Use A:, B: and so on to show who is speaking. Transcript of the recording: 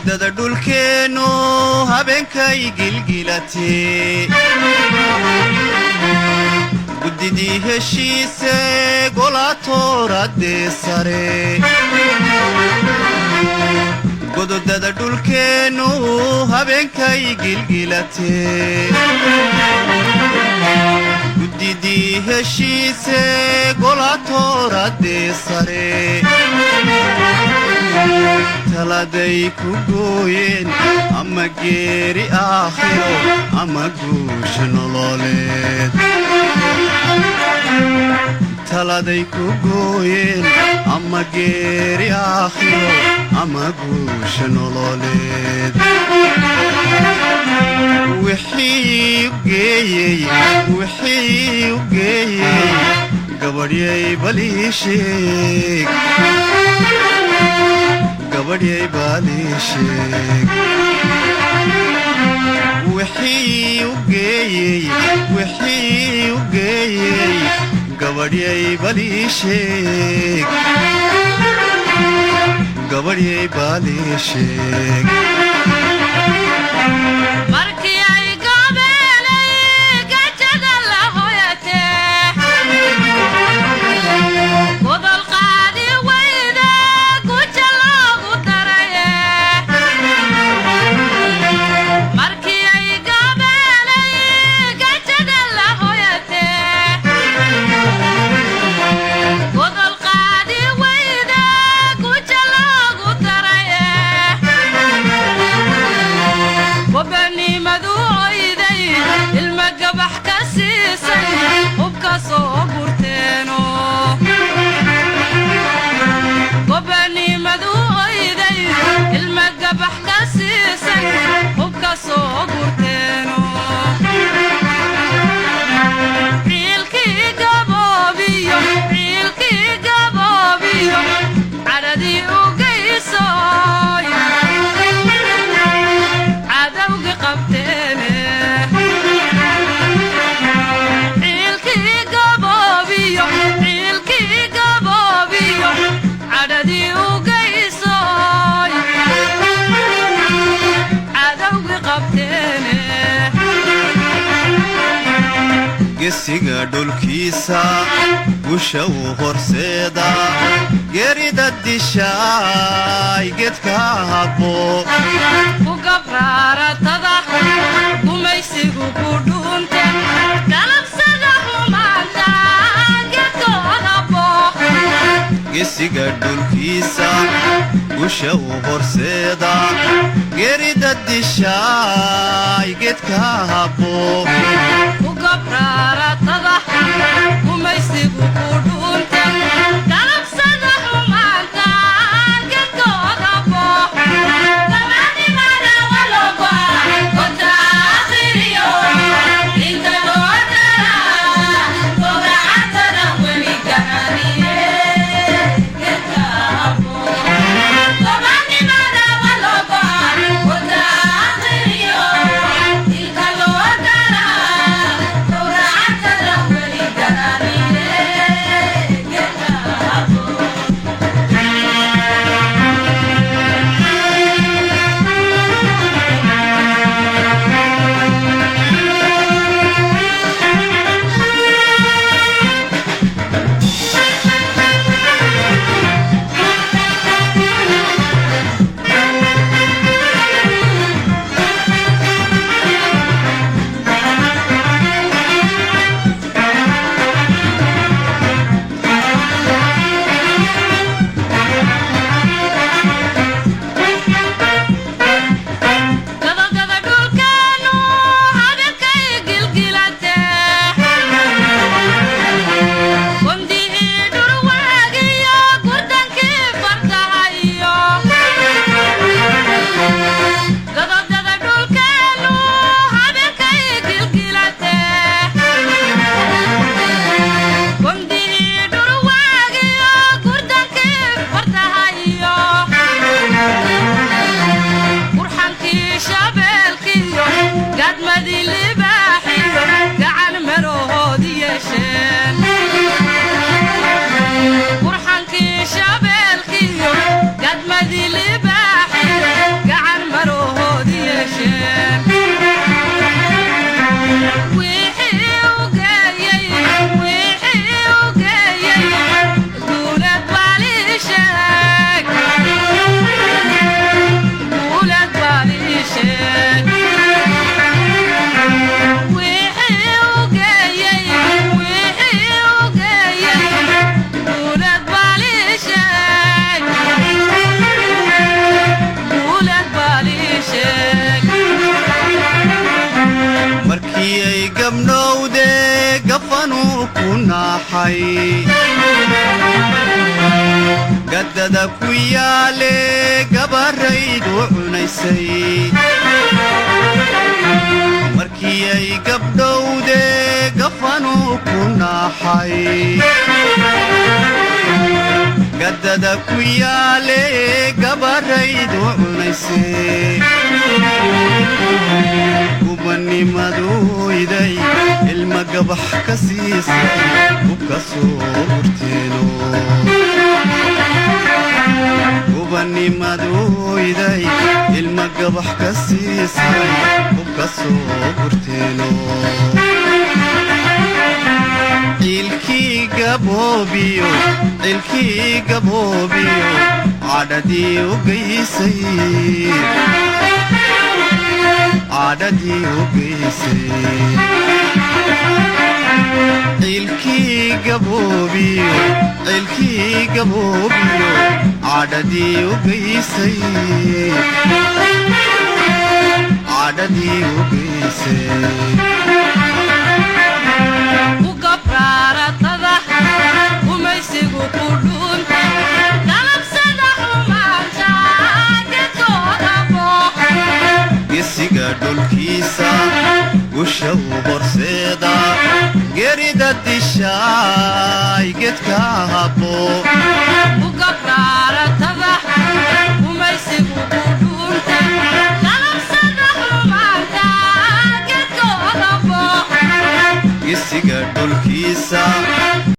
A: godada dhulkeenu habeenkay gilgilatee guddidii heshiise golaatooradee sare gododada dhulkeenu habeenkay gilgilatee guddidii heshiise golaatooradee sare taladay ku gooyeen ama geeri aakhiro ama guusha nololeed taladay ku gooyeen ama geeri aakhiro ama guusha nololeed wixii u geeyey gabadhyay balii sheeg gabadhyay balii sheeg wixii u geeyey gabadhyay balii sheeg gabadhyay balii sheeg gesiga dhulkiisa gusha uu horseeda geerida dishaay geedka habbo
B: ku gabraaratada gumaysigu ku dhuunte galabsada xumaanta geedkooda bo
A: gesiga dhulkiisa gusha uu horseeda geerida dishaay geedka habbo
B: raaratada gumaysigu ku dhuunte galabsada xumaanta geedkooda bo gabanimada waloba kota akhiriyo inta loo dara gowracatada weli gahaniye geedka bo gabanimada waloba kota akhiriyo inta loo dara gowracatada weli
A: gafanuu ku naaxay gaddada ku yaale gabarraydu cunaysay markii ay gabdhowde gafanuu ku naaxay gaddada ku yaale gabarraydu cunaysay gubanimaduyday ilma gabax ka siisay hubka soo gurteeno gubanimaduyday ilma gabax ka siisay hubka soo gurteeno cilkii gaboobiyo cadhadii u geysay cadhadii u geysay cilkii gaboobiyo cadhadii u geysay cadhadii u geysay
B: ugabraaratada umaysigu ku dhuunta dalabsada xumaanta gedkoodabo
A: gesiga dhulkiisa gusha u horseeda gerida dishaay gedka habbo
B: ugabraaratada umaysigu ku dhuunta dalabsada xumaanta gedkoodabo
A: gesiga dhulkiisa